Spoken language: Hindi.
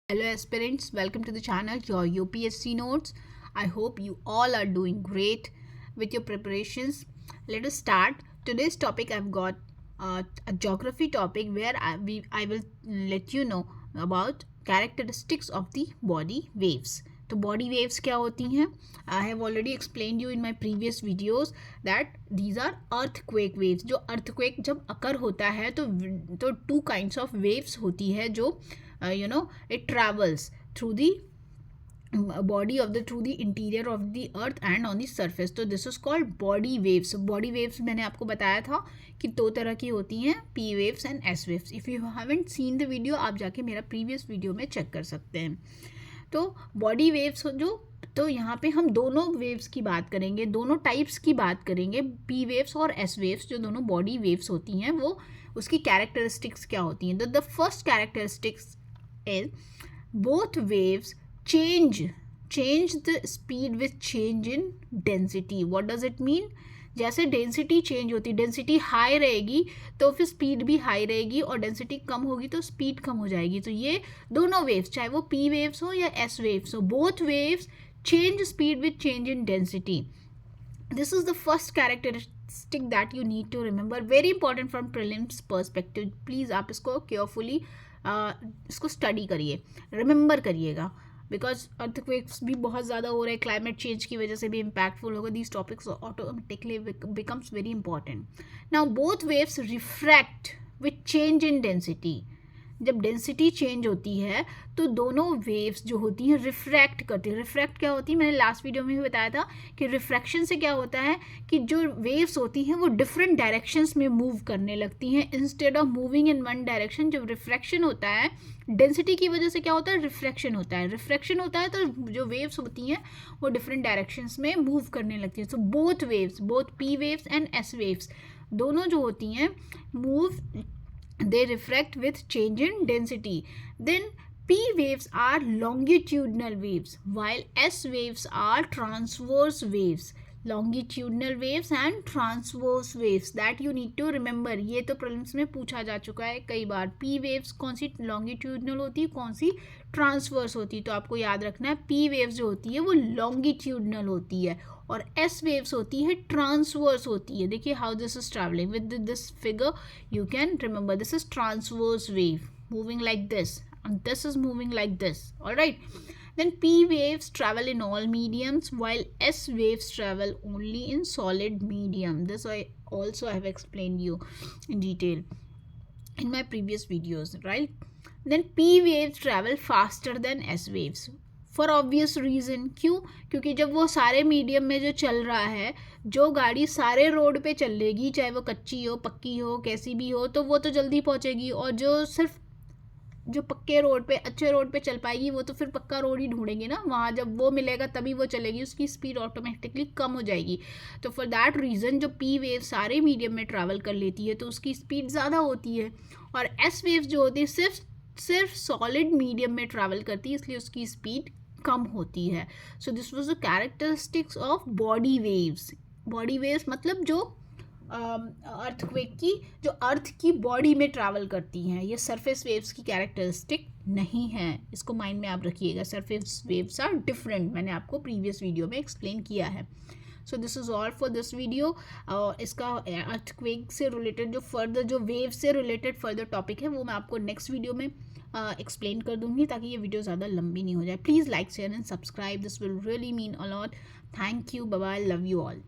Hello aspirants, welcome to the channel, your UPSC notes. I hope you all are doing great with your preparations. Let us start. Today's topic I've got a geography topic where I will let you know about characteristics of the body waves. तो बॉडी वेव्स क्या होती हैं? I have already explain you in my previous videos that these are earthquake waves. जो अर्थक्वेक जब अकर होता है तो टू काइंड्स ऑफ वेव्स होती है जो it travels through the through the interior of the earth and on the surface. तो this is called body waves. body waves मैंने आपको बताया था कि दो तरह की होती हैं, P waves and S waves. if you haven't seen the video, आप जाके मेरा previous video में चेक कर सकते हैं. तो बॉडी वेव्स तो यहाँ पे हम दोनों वेव्स की बात करेंगे, दोनों टाइप्स की बात करेंगे, पी वेव्स और एस वेव्स. जो दोनों बॉडी वेव्स होती हैं वो उसकी कैरेक्टरिस्टिक्स क्या होती हैं. The first characteristics is both waves change the speed with change in density. what does it mean? जैसे डेंसिटी चेंज होती है, डेंसिटी हाई रहेगी तो फिर स्पीड भी हाई रहेगी और डेंसिटी कम होगी तो स्पीड कम हो जाएगी. तो ये दोनों वेव्स, चाहे वो पी वेव्स हो या एस वेव्स हो, both waves change speed with change in density. This is the first characteristic that you need to remember. Very important from prelims perspective. Please आप इसको केयरफुली इसको स्टडी करिए, रिमेंबर करिएगा, बिकॉज अर्थक्वेक्स भी बहुत ज़्यादा हो रहे हैं, क्लाइमेट चेंज की वजह से भी इम्पैक्टफुल होगा. These topics automatically becomes very important. Now both waves refract with change in density. जब डेंसिटी चेंज होती है तो दोनों वेव्स जो होती हैं रिफ्रैक्ट करती है. रिफ्रैक्ट क्या होती है? मैंने लास्ट वीडियो में भी बताया था कि रिफ्रैक्शन से क्या होता है कि जो वेव्स होती हैं वो डिफरेंट डायरेक्शंस में मूव करने लगती हैं instead of moving in one direction. जब रिफ्रैक्शन होता है डेंसिटी की वजह से क्या होता है? रिफ्रैक्शन होता है. रिफ्रैक्शन होता है तो जो वेव्स होती हैं वो डिफरेंट डायरेक्शंस में मूव करने लगती हैं. So both waves, both P waves and S waves, दोनों जो होती हैं move, they refract with change in density. Then P waves are longitudinal waves while S waves are transverse waves. Longitudinal waves and transverse waves, that you need to remember. ये तो prelims में पूछा जा चुका है कई बार. P waves कौन सी longitudinal होती है, कौन सी transverse होती है. तो आपको याद रखना है P waves जो होती है वो longitudinal होती है और S waves होती है ट्रांसवर्स होती है. देखिए how this is travelling with this figure, you can remember this is transverse wave moving like this and this is moving like this. All right, then P waves travel in all mediums while S waves travel only in solid medium. This I also have explained you in detail in my previous videos, right? Then P waves travel faster than S waves for obvious reason. क्यों? क्योंकि जब वो सारे मीडियम में जो चल रहा है, जो गाड़ी सारे रोड पे चलेगी, चाहे वो कच्ची हो, पक्की हो, कैसी भी हो, तो वो तो जल्दी पहुंचेगी. और जो सिर्फ जो पक्के रोड पे, अच्छे रोड पे चल पाएगी, वो तो फिर पक्का रोड ही ढूंढेगी ना. वहाँ जब वो मिलेगा तभी वो चलेगी, उसकी स्पीड ऑटोमेटिकली कम हो जाएगी. तो फॉर दैट रीज़न जो पी वेव सारे मीडियम में ट्रैवल कर लेती है तो उसकी स्पीड ज़्यादा होती है. और एस वेव जो होती है सिर्फ सॉलिड मीडियम में ट्रैवल करती है, इसलिए उसकी स्पीड कम होती है. So this was the characteristics of body waves. Body waves मतलब जो अर्थक्वेक की, जो अर्थ की बॉडी में ट्रैवल करती हैं. ये सरफेस वेव्स की कैरेक्टरिस्टिक नहीं है, इसको माइंड में आप रखिएगा. सरफेस वेव्स आर डिफरेंट, मैंने आपको प्रीवियस वीडियो में एक्सप्लेन किया है. So this is all for this video. इसका अर्थक्वेक से रिलेटेड जो फर्दर, जो वेव से रिलेटेड फर्दर टॉपिक है वो मैं आपको नेक्स्ट वीडियो में एक्सप्लेन कर दूंगी ताकि ये वीडियो ज़्यादा लंबी नहीं हो जाए. Please like, share and subscribe. This will really mean a lot. Thank you. Bye bye. Love you all.